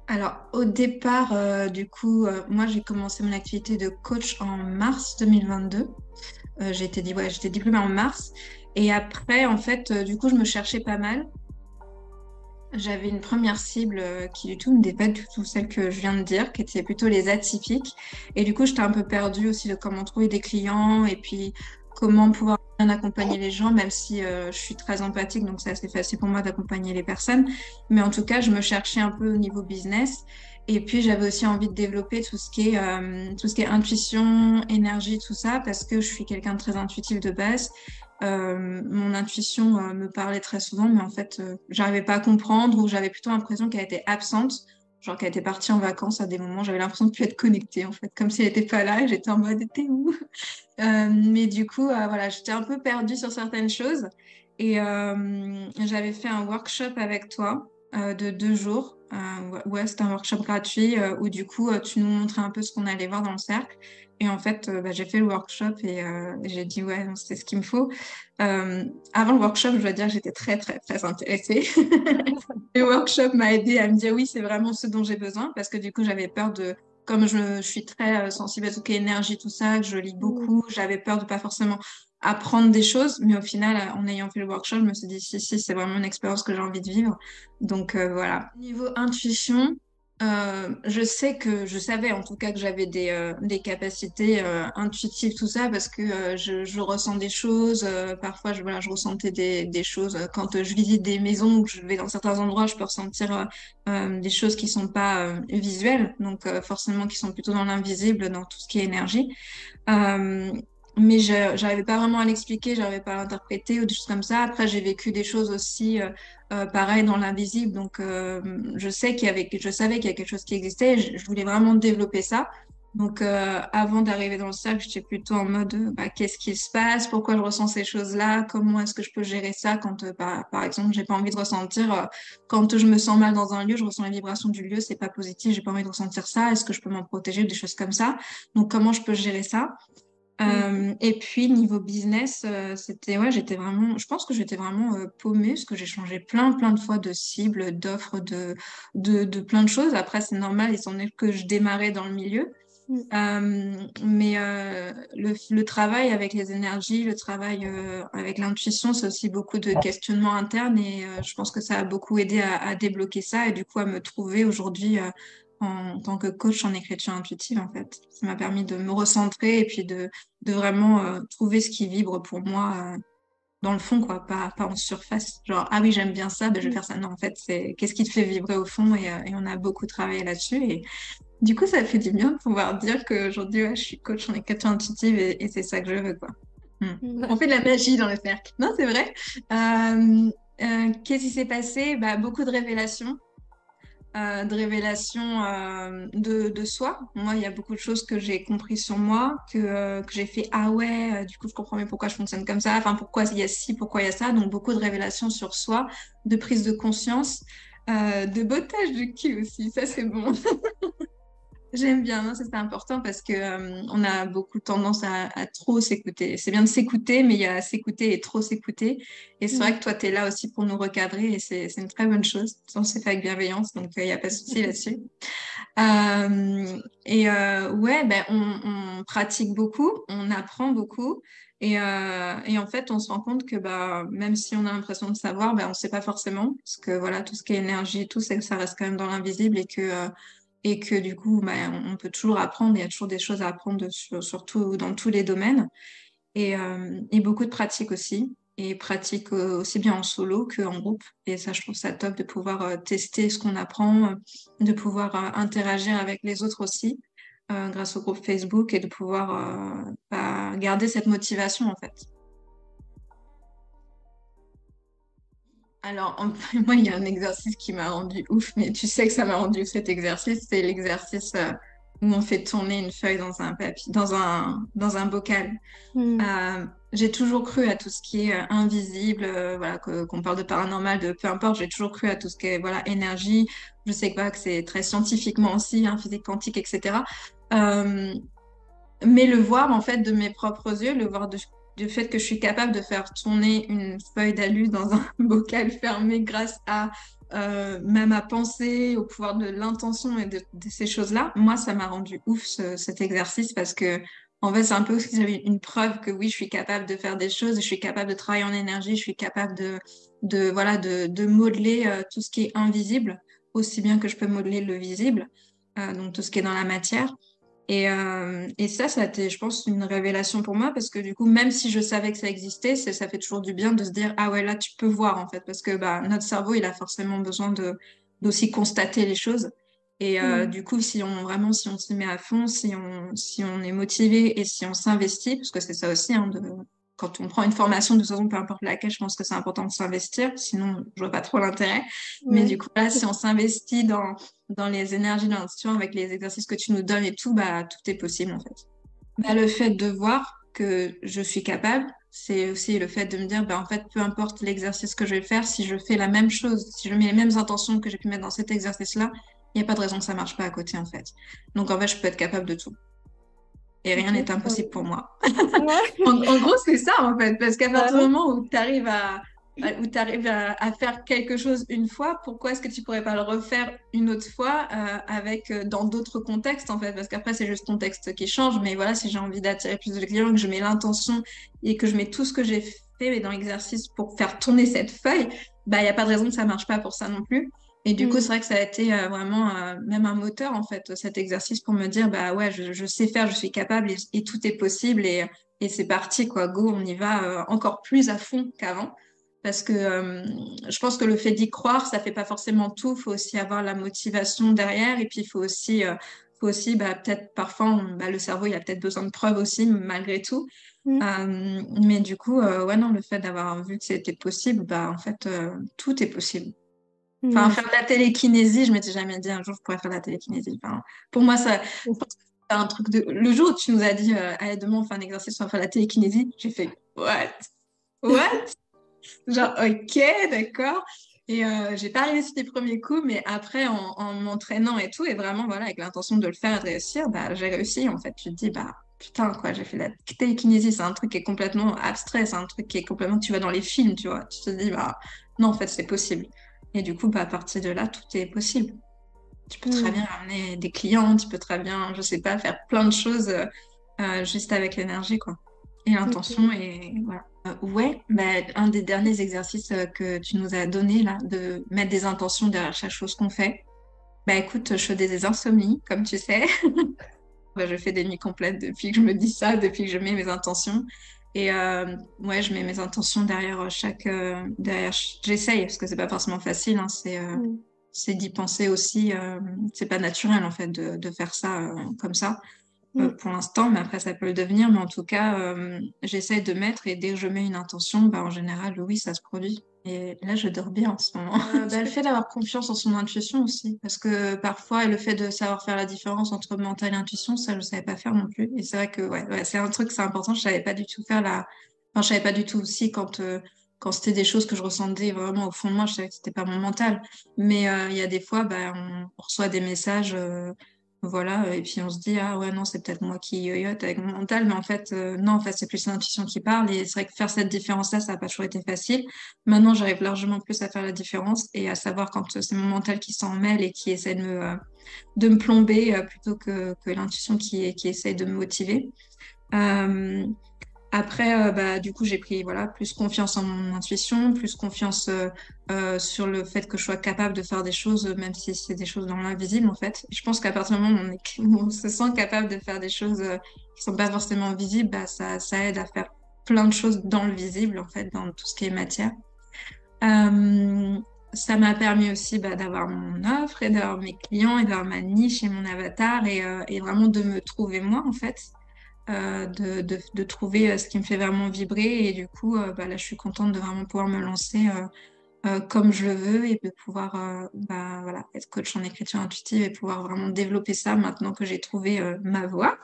Alors, au départ, du coup, moi, j'ai commencé mon activité de coach en mars 2022. J'étais diplômée en mars. Et après, en fait, du coup, je me cherchais pas mal. J'avais une première cible qui, du tout, n'était pas du tout celle que je viens de dire, qui était plutôt les atypiques. Et du coup, j'étais un peu perdue aussi de comment trouver des clients et puis comment pouvoir bien accompagner les gens, même si je suis très empathique, donc c'est assez facile pour moi d'accompagner les personnes. Mais en tout cas, je me cherchais un peu au niveau business. Et puis, j'avais aussi envie de développer tout ce qui est intuition, énergie, tout ça, parce que je suis quelqu'un de très intuitif de base. Mon intuition me parlait très souvent, mais en fait, j'arrivais pas à comprendre ou j'avais plutôt l'impression qu'elle était absente, genre qu'elle était partie en vacances à des moments. J'avais l'impression de plus être connectée, en fait, comme si elle était pas là et j'étais en mode, t'es où? Mais du coup, voilà, j'étais un peu perdue sur certaines choses et j'avais fait un workshop avec toi de 2 jours. Ouais, c'était un workshop gratuit où du coup, tu nous montrais un peu ce qu'on allait voir dans le cercle. Et en fait, bah, j'ai fait le workshop et j'ai dit, ouais, non, c'est ce qu'il me faut. Euh, Avant le workshop, je dois dire que j'étais très, très, très intéressée. Le workshop m'a aidé à me dire, oui, c'est vraiment ce dont j'ai besoin parce que du coup, j'avais peur de comme je suis très sensible à tout ce qui est énergie, tout ça, que je lis Mm. beaucoup, j'avais peur de pas forcément apprendre des choses, mais au final, en ayant fait le workshop, je me suis dit, si, si, c'est vraiment une expérience que j'ai envie de vivre. Donc voilà. Niveau intuition, je savais en tout cas que j'avais des capacités intuitives, tout ça, parce que je ressens des choses. Parfois, voilà, je ressentais des choses. Quand je visite des maisons ou que je vais dans certains endroits, je peux ressentir des choses qui sont pas visuelles, donc forcément qui sont plutôt dans l'invisible, dans tout ce qui est énergie. Euh, mais j'arrivais pas vraiment à l'expliquer, j'arrivais pas à l'interpréter ou des choses comme ça. Après, j'ai vécu des choses aussi pareil dans l'invisible, donc je savais qu'il y avait quelque chose qui existait. Et je voulais vraiment développer ça. Donc, avant d'arriver dans le cercle, j'étais plutôt en mode, bah, qu'est-ce qui se passe? Pourquoi je ressens ces choses-là? Comment est-ce que je peux gérer ça quand, par exemple, j'ai pas envie de ressentir quand je me sens mal dans un lieu, je ressens les vibrations du lieu, c'est pas positif, j'ai pas envie de ressentir ça. Est-ce que je peux m'en protéger? Des choses comme ça. Donc, comment je peux gérer ça? Mm. Et puis niveau business, ouais, je pense que j'étais vraiment paumée parce que j'ai changé plein de fois de cibles, d'offres, de plein de choses. Après, c'est normal, étant donné que je démarrais dans le milieu. Mm. Mais le travail avec les énergies, le travail avec l'intuition, c'est aussi beaucoup de questionnements internes et je pense que ça a beaucoup aidé à débloquer ça et du coup à me trouver aujourd'hui en tant que coach en écriture intuitive en fait. Ça m'a permis de me recentrer et puis de vraiment trouver ce qui vibre pour moi dans le fond quoi, pas en surface. Genre ah oui j'aime bien ça, ben je vais Mm. faire ça. Non en fait c'est qu'est-ce qui te fait vibrer au fond et on a beaucoup travaillé là-dessus et du coup, ça fait du bien de pouvoir dire qu'aujourd'hui, ouais, je suis coach en écriture intuitive et c'est ça que je veux, quoi. Hmm. Mm. On fait de la magie dans le cercle. Non, c'est vrai. Qu'est-ce qui s'est passé? Bah, beaucoup de révélations de soi. Moi, il y a beaucoup de choses que j'ai compris sur moi, que j'ai fait, ah ouais, du coup, je comprends mieux pourquoi je fonctionne comme ça, enfin, pourquoi il y a ci, pourquoi il y a ça. Donc, beaucoup de révélations sur soi, de prise de conscience, de bottage du cul aussi. Ça, c'est bon. J'aime bien, non, ça c'est important parce que on a beaucoup tendance à trop s'écouter. C'est bien de s'écouter, mais il y a s'écouter et trop s'écouter. Et c'est vrai Mm. que toi, tu es là aussi pour nous recadrer et c'est une très bonne chose. C'est fait avec bienveillance, donc il n'y a pas de souci là-dessus. Ouais, ben, on pratique beaucoup, on apprend beaucoup. Et en fait, on se rend compte que bah, même si on a l'impression de savoir, ben, on ne sait pas forcément. Parce que voilà, tout ce qui est énergie et tout, c'est que ça reste quand même dans l'invisible et que du coup, ben, on peut toujours apprendre. Il y a toujours des choses à apprendre surtout dans tous les domaines. Et beaucoup de pratiques aussi. Et pratique aussi bien en solo qu'en groupe. Et ça, je trouve ça top de pouvoir tester ce qu'on apprend, de pouvoir interagir avec les autres aussi grâce au groupe Facebook et de pouvoir bah, garder cette motivation en fait. Alors, moi, il y a un exercice qui m'a rendu ouf, mais tu sais que ça m'a rendu ouf cet exercice, c'est l'exercice où on fait tourner une feuille dans un papier, dans un bocal. Mm. J'ai toujours cru à tout ce qui est invisible, voilà, qu'on parle de paranormal, de peu importe, j'ai toujours cru à tout ce qui est voilà, énergie. Je sais pas que c'est très scientifiquement aussi, hein, physique quantique, etc. Euh, mais le voir en fait de mes propres yeux, le voir du fait que je suis capable de faire tourner une feuille d'alu dans un bocal fermé grâce à même à penser, au pouvoir de l'intention et de ces choses-là, moi, ça m'a rendu ouf cet exercice parce que, en fait, c'est un peu aussi une preuve que oui, je suis capable de faire des choses, je suis capable de travailler en énergie, je suis capable voilà, de modeler tout ce qui est invisible, aussi bien que je peux modeler le visible, donc tout ce qui est dans la matière. Et ça a été, je pense, une révélation pour moi parce que du coup, même si je savais que ça existait, ça fait toujours du bien de se dire, ah ouais, là, tu peux voir en fait, parce que bah, notre cerveau, il a forcément besoin d'aussi constater les choses. Et Mm. du coup, si on s'y met à fond, si on est motivé et si on s'investit, parce que c'est ça aussi, hein, quand on prend une formation, de toute façon, peu importe laquelle, je pense que c'est important de s'investir, sinon, je vois pas trop l'intérêt. Mais du Ouais. coup, là, si on s'investit dans les énergies de l'intuition, avec les exercices que tu nous donnes et tout, bah, tout est possible en fait. Bah, le fait de voir que je suis capable, c'est aussi le fait de me dire, bah, en fait, peu importe l'exercice que je vais faire, si je fais la même chose, si je mets les mêmes intentions que j'ai pu mettre dans cet exercice-là, il n'y a pas de raison que ça marche pas à côté en fait. Donc en fait, je peux être capable de tout. Et rien n'est impossible pour Exactement. moi. Ouais. En gros, c'est ça, en fait, parce qu'à Bah partir du ouais. moment où tu arrives à faire quelque chose une fois, pourquoi est-ce que tu pourrais pas le refaire une autre fois dans d'autres contextes, en fait? Parce qu'après, c'est juste ton texte qui change. Mais voilà, si j'ai envie d'attirer plus de clients, que je mets l'intention et que je mets tout ce que j'ai fait dans l'exercice pour faire tourner cette feuille, bah, il n'y a pas de raison que ça marche pas pour ça non plus. Et du coup, c'est Mm. vrai que ça a été vraiment même un moteur, en fait, cet exercice pour me dire, bah ouais, je sais faire, je suis capable et tout est possible. Et c'est parti, quoi. Go, on y va encore plus à fond qu'avant. Parce que je pense que le fait d'y croire, ça fait pas forcément tout. Il faut aussi avoir la motivation derrière. Et puis, faut aussi bah, peut-être parfois, bah, le cerveau, il a peut-être besoin de preuves aussi, malgré tout. Mm. Mais du coup, ouais, non, le fait d'avoir vu que c'était possible, bah, en fait, tout est possible. Enfin, Ouais, faire de la télékinésie, je m'étais jamais dit un jour je pourrais faire de la télékinésie. Enfin, pour moi, ça, c'est un truc de. Le jour où tu nous as dit, allez, demain on fait un exercice, on va faire de la télékinésie, j'ai fait, what? What? Genre, ok, d'accord. Et j'ai pas réussi les premiers coups, mais après, en m'entraînant et tout, et vraiment, voilà, avec l'intention de le faire et de réussir, bah, j'ai réussi. En fait, tu te dis, bah, putain, quoi, j'ai fait de la télékinésie, c'est un truc qui est complètement abstrait, c'est un truc qui est complètement, tu vas dans les films, tu vois. Tu te dis, bah, non, en fait, c'est possible. Et du coup, bah, à partir de là, tout est possible. Tu peux très Mm. bien amener des clients, tu peux très bien, je sais pas, faire plein de choses juste avec l'énergie, quoi. Et l'intention, Ok. et voilà. Ouais, bah, un des derniers exercices que tu nous as donné, là, de mettre des intentions derrière chaque chose qu'on fait. Bah écoute, je fais des insomnies, comme tu sais. Bah, je fais des nuits complètes depuis que je me dis ça, depuis que je mets mes intentions. Et ouais, je mets mes intentions derrière j'essaye, parce que c'est pas forcément facile, hein, Mm. c'est d'y penser aussi. C'est pas naturel, en fait, de faire ça comme ça Mm. pour l'instant, mais après, ça peut le devenir. Mais en tout cas, j'essaie de mettre, et dès que je mets une intention, bah, en général, oui, ça se produit. Et là, je dors bien en ce moment. Bah, le fait d'avoir confiance en son intuition aussi, parce que parfois, le fait de savoir faire la différence entre mental et intuition, ça, je savais pas faire non plus. Et c'est vrai que ouais, c'est un truc, c'est important. Je savais pas du tout faire enfin, je savais pas du tout aussi quand c'était des choses que je ressentais vraiment au fond de moi, je savais que c'était pas mon mental. Mais il y a des fois, bah, on reçoit des messages. Voilà, et puis on se dit, ah ouais, non, c'est peut-être moi qui yoyote avec mon mental, mais en fait, non, en fait, c'est plus l'intuition qui parle, et c'est vrai que faire cette différence-là, ça n'a pas toujours été facile. Maintenant, j'arrive largement plus à faire la différence et à savoir quand c'est mon mental qui s'en mêle et qui essaie de me plomber plutôt que l'intuition qui essaie de me motiver. Euh, Après, bah, du coup, j'ai pris voilà, plus confiance en mon intuition, plus confiance sur le fait que je sois capable de faire des choses, même si c'est des choses dans l'invisible, en fait. Je pense qu'à partir du moment où on se sent capable de faire des choses qui sont pas forcément visibles, bah, ça aide à faire plein de choses dans le visible, en fait, dans tout ce qui est matière. Euh, Ça m'a permis aussi bah, d'avoir mon offre et d'avoir mes clients et d'avoir ma niche et mon avatar et vraiment de me trouver moi, en fait de trouver ce qui me fait vraiment vibrer. Et du coup, bah, là, je suis contente de vraiment pouvoir me lancer comme je le veux et de pouvoir bah, voilà, être coach en écriture intuitive et pouvoir vraiment développer ça maintenant que j'ai trouvé ma voie.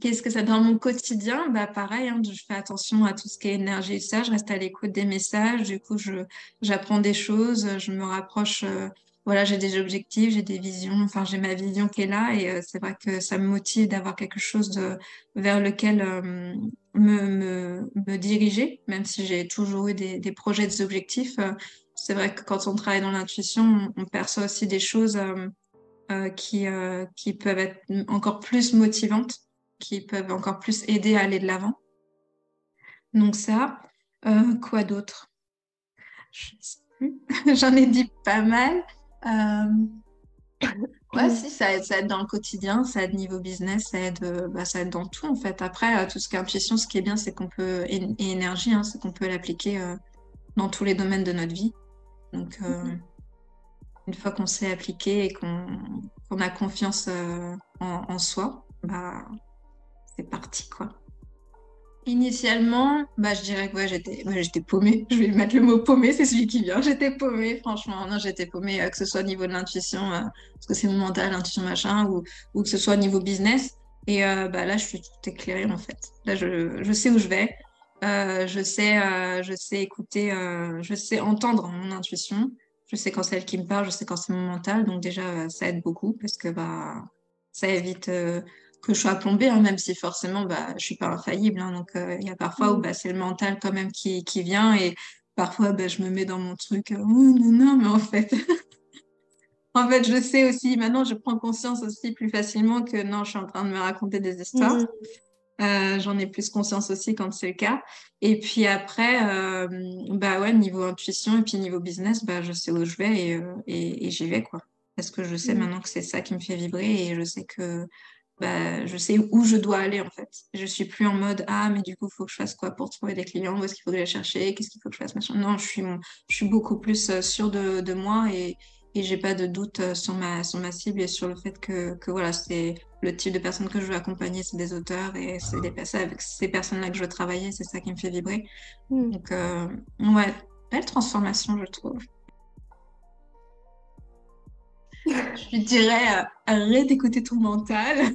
Qu'est-ce que ça dans mon quotidien? Bah pareil, hein, je fais attention à tout ce qui est énergie et ça, je reste à l'écoute des messages, du coup j'apprends des choses, je me rapproche, voilà, j'ai des objectifs, j'ai des visions, enfin j'ai ma vision qui est là et c'est vrai que ça me motive d'avoir quelque chose vers lequel me diriger, même si j'ai toujours eu des projets, des objectifs. C'est vrai que quand on travaille dans l'intuition, on perçoit aussi des choses qui peuvent être encore plus motivantes, qui peuvent encore plus aider à aller de l'avant. Donc ça, quoi d'autre? Je sais plus. J'en ai dit pas mal. Ouais, si, ça aide dans le quotidien, ça aide niveau business, ça aide dans tout en fait. Après, tout ce qui est intuition, ce qui est bien, c'est qu'on peut, et énergie, hein, c'est qu'on peut l'appliquer dans tous les domaines de notre vie. Donc, une fois qu'on sait appliquer et qu'on a confiance en soi, bah, c'est parti, quoi. Initialement, bah, je dirais que ouais, j'étais paumée. Je vais mettre le mot paumée, c'est celui qui vient. J'étais paumée, franchement. Non, j'étais paumée, que ce soit au niveau de l'intuition, parce que c'est mon mental, l'intuition, machin, ou que ce soit au niveau business. Et bah, là, je suis tout éclairée, en fait. Là, je sais où je vais. Je sais écouter, je sais entendre mon intuition. Je sais quand c'est elle qui me parle, je sais quand c'est mon mental. Donc déjà, ça aide beaucoup parce que bah, ça évite que je sois plombée, hein, même si forcément, bah, je suis pas infaillible. Hein, donc, il y a parfois où bah, c'est le mental quand même qui vient et parfois, bah, je me mets dans mon truc. Oh, non, non, mais en fait, en fait, je sais aussi, maintenant, je prends conscience aussi plus facilement que non, je suis en train de me raconter des histoires. J'en ai plus conscience aussi quand c'est le cas. Et puis après, bah ouais, niveau intuition et puis niveau business, bah, je sais où je vais et j'y vais, quoi. Parce que je sais maintenant que c'est ça qui me fait vibrer et je sais que bah, je sais où je dois aller en fait. Je suis plus en mode ah mais du coup il faut que je fasse quoi pour trouver des clients, où est-ce qu'il faut que j'aille chercher, qu'est-ce qu'il faut que je fasse machin. Non, je suis beaucoup plus sûre de moi et j'ai pas de doute sur ma cible et sur le fait que voilà, c'est le type de personnes que je veux accompagner, c'est des auteurs et c'est des personnes avec ces personnes-là que je veux travailler, c'est ça qui me fait vibrer. Donc ouais, belle transformation je trouve. Je lui dirais arrête d'écouter ton mental.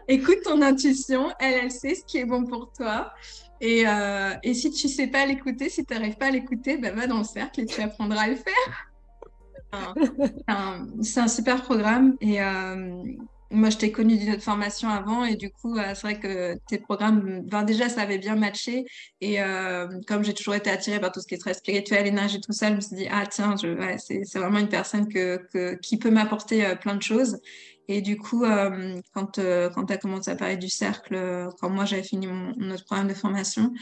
Écoute ton intuition, elle sait ce qui est bon pour toi. Et si tu sais pas l'écouter, si tu n'arrives pas à l'écouter, bah, va dans le cercle et tu apprendras à le faire. C'est un super programme. Et moi, je t'ai connue d'une autre formation avant. Et du coup, c'est vrai que tes programmes, ben, déjà, ça avait bien matché. Et comme j'ai toujours été attirée par tout ce qui est très spirituel, énergie, tout ça, je me suis dit, ah tiens, ouais, c'est vraiment une personne qui peut m'apporter plein de choses. Et du coup, quand tu as commencé à parler du cercle, quand moi j'avais fini notre programme de formation,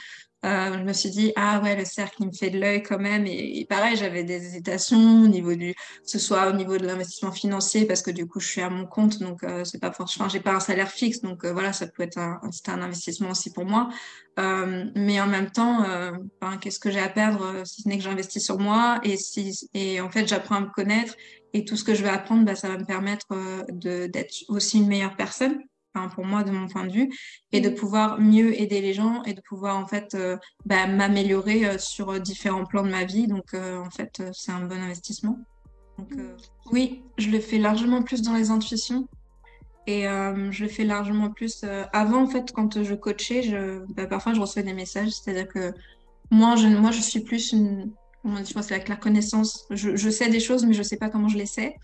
je me suis dit, ah ouais, le cercle, il me fait de l'œil quand même. Et pareil, j'avais des hésitations au niveau que ce soit au niveau de l'investissement financier, parce que du coup, je suis à mon compte, donc c'est pas forcément, j'ai pas un salaire fixe, donc voilà, ça peut être c'était un investissement aussi pour moi. Mais en même temps, ben, qu'est-ce que j'ai à perdre si ce n'est que j'investis sur moi et en fait, j'apprends à me connaître et tout ce que je vais apprendre, bah, ça va me permettre d'être aussi une meilleure personne. Enfin, pour moi, de mon point de vue, et de pouvoir mieux aider les gens et de pouvoir en fait bah, m'améliorer sur différents plans de ma vie. Donc en fait, c'est un bon investissement. Donc oui, je le fais largement plus dans les intuitions et je le fais largement plus avant en fait quand je coachais, bah, parfois je recevais des messages, c'est-à-dire que moi je suis plus une comment dire, je pense que c'est la claire connaissance. Je sais des choses mais je sais pas comment je les sais.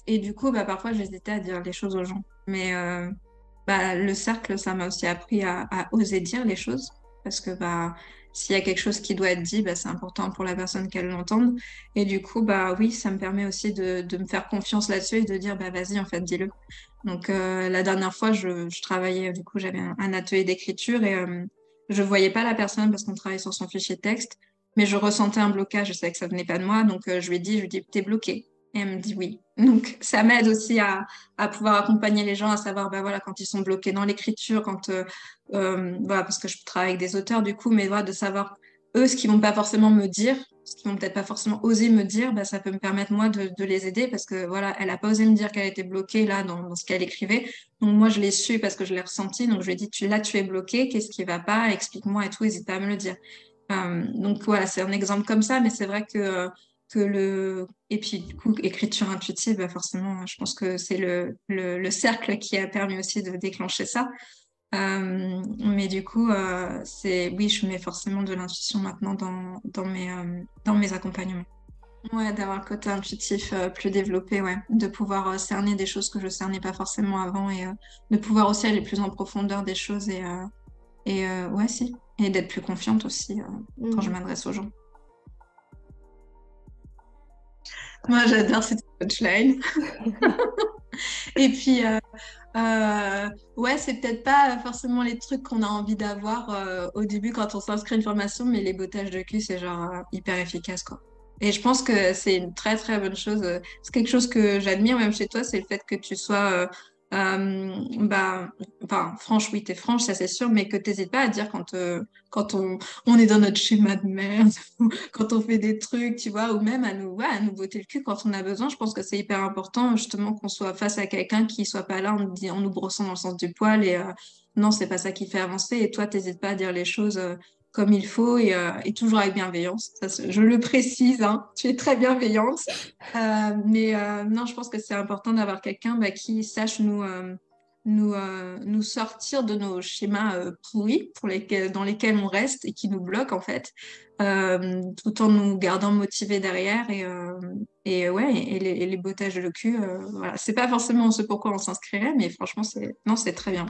Et du coup, bah, parfois, j'hésitais à dire les choses aux gens. Mais bah, le cercle, ça m'a aussi appris à oser dire les choses. Parce que bah, s'il y a quelque chose qui doit être dit, bah, c'est important pour la personne qu'elle l'entende. Et du coup, bah, oui, ça me permet aussi de me faire confiance là-dessus et de dire, bah, vas-y, en fait, dis-le. Donc, la dernière fois, je travaillais, du coup, j'avais un atelier d'écriture et je voyais pas la personne parce qu'on travaillait sur son fichier texte. Mais je ressentais un blocage, je savais que ça venait pas de moi. Donc, je lui dis, t'es bloqué. Et elle me dit oui. Donc, ça m'aide aussi à pouvoir accompagner les gens, à savoir, bah voilà, quand ils sont bloqués dans l'écriture, voilà, parce que je travaille avec des auteurs du coup, mais voilà, de savoir eux ce qu'ils vont pas forcément me dire, ce qu'ils vont peut-être pas forcément oser me dire, bah, ça peut me permettre moi de les aider parce que voilà, elle a pas osé me dire qu'elle était bloquée là dans ce qu'elle écrivait. Donc, moi, je l'ai su parce que je l'ai ressenti. Donc, je lui ai dit, tu es bloqué, qu'est-ce qui va pas? Explique-moi et tout, n'hésite pas à me le dire. Donc voilà, c'est un exemple comme ça, mais c'est vrai et puis du coup, écriture intuitive, bah, forcément, je pense que c'est le cercle qui a permis aussi de déclencher ça. Mais du coup, oui, je mets forcément de l'intuition maintenant dans mes accompagnements. Ouais, d'avoir le côté intuitif plus développé, ouais. De pouvoir cerner des choses que je cernais pas forcément avant et de pouvoir aussi aller plus en profondeur des choses et ouais, si. Et d'être plus confiante aussi quand je Mm. m'adresse aux gens. Moi, j'adore cette punchline. Et puis, ouais, c'est peut-être pas forcément les trucs qu'on a envie d'avoir au début quand on s'inscrit à une formation, mais les bottages de cul, c'est genre hyper efficace, quoi. Et je pense que c'est une très très bonne chose. C'est quelque chose que j'admire même chez toi, c'est le fait que tu sois, bah, enfin, franche, oui, t'es franche, ça c'est sûr, mais que t'hésites pas à dire quand on est dans notre schéma de merde, ou quand on fait des trucs, tu vois, ou même ouais, à nous botter le cul quand on a besoin. Je pense que c'est hyper important justement qu'on soit face à quelqu'un qui soit pas là en nous brossant dans le sens du poil et non, c'est pas ça qui fait avancer. Et toi, t'hésites pas à dire les choses comme il faut et toujours avec bienveillance. Ça, je le précise, hein, tu es très bienveillante. Mais non, je pense que c'est important d'avoir quelqu'un bah, qui sache nous sortir de nos schémas pourris dans lesquels on reste et qui nous bloquent en fait, tout en nous gardant motivés derrière et ouais, et les bottages de le cul, voilà. C'est pas forcément ce pourquoi on s'inscrirait, mais franchement, non, c'est très bien.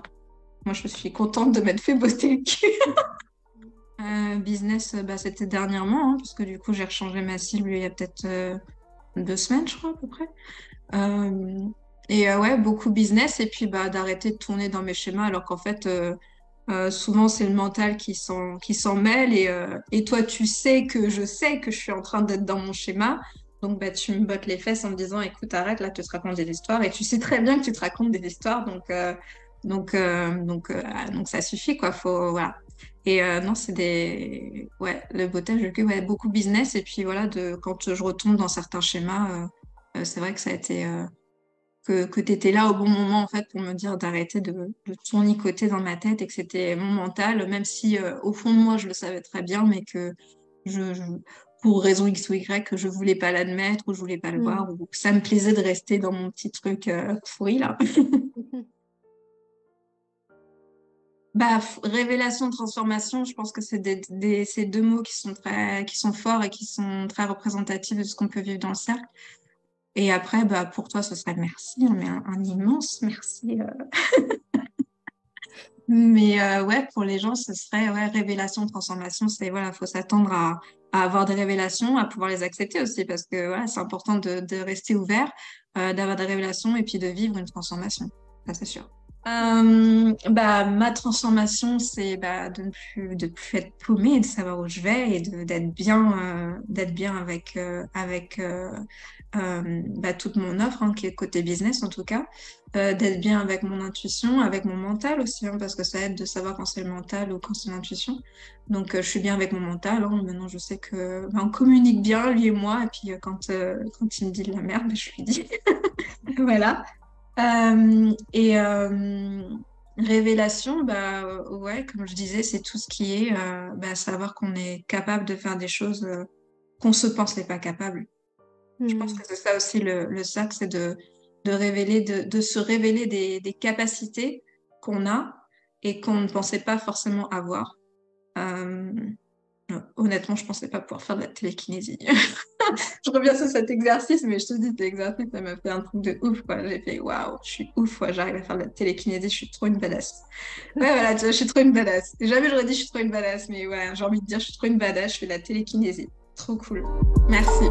Moi, je suis contente de m'être fait botter le cul. Business, bah, c'était dernièrement, hein, parce que du coup, j'ai rechangé ma cible il y a peut-être 2 semaines, je crois, à peu près. Euh, ouais, beaucoup business, et puis bah, d'arrêter de tourner dans mes schémas, alors qu'en fait, souvent, c'est le mental qui s'en mêle, et toi, tu sais que je sais que je suis en train d'être dans mon schéma. Donc, bah, tu me bottes les fesses en me disant, écoute, arrête, là, tu te racontes des histoires, et tu sais très bien que tu te racontes des histoires, donc ça suffit, quoi, voilà. Et non, ouais, le bottage de queue, ouais, beaucoup business. Et puis voilà, quand je retombe dans certains schémas, c'est vrai que ça a été que tu étais là au bon moment en fait pour me dire d'arrêter de tournicoter dans ma tête et que c'était mon mental, même si au fond de moi je le savais très bien, mais que je, je- pour raison X ou Y, que je voulais pas l'admettre ou je voulais pas le Mm. voir ou que ça me plaisait de rester dans mon petit truc pourri là. Bah, révélation, transformation, je pense que c'est ces deux mots qui sont forts et qui sont très représentatifs de ce qu'on peut vivre dans le cercle. Et après, bah, pour toi, ce serait merci, hein, mais un immense merci. Mais ouais, pour les gens, ce serait ouais, révélation, transformation. C'est voilà, faut s'attendre à avoir des révélations, à pouvoir les accepter aussi, parce que voilà, c'est important de rester ouvert, d'avoir des révélations et puis de vivre une transformation. Ça, c'est sûr. Bah, ma transformation, c'est bah, de plus être paumée et de savoir où je vais et d'être bien avec bah, toute mon offre, hein, qui est côté business en tout cas, d'être bien avec mon intuition, avec mon mental aussi, hein, parce que ça aide de savoir quand c'est le mental ou quand c'est l'intuition. Donc, je suis bien avec mon mental. Hein. Maintenant, je sais que bah, on communique bien, lui et moi, et puis quand il me dit de la merde, je lui dis. Voilà. Et révélation, bah ouais, comme je disais, c'est tout ce qui est bah, savoir qu'on est capable de faire des choses qu'on se pensait pas capable. Je pense Mm. que c'est ça aussi le sac, c'est de se révéler des capacités qu'on a et qu'on ne pensait pas forcément avoir. Euh, Honnêtement, je pensais pas pouvoir faire de la télékinésie. Je reviens sur cet exercice, mais je te dis, cet exercice, ça m'a fait un truc de ouf, quoi. J'ai fait, waouh, je suis ouf, quoi. J'arrive à faire de la télékinésie, je suis trop une badass. Ouais, voilà, tu vois, je suis trop une badass. Et jamais j'aurais dit je suis trop une badass, mais ouais, j'ai envie de dire, je suis trop une badass, je fais de la télékinésie. Trop cool. Merci.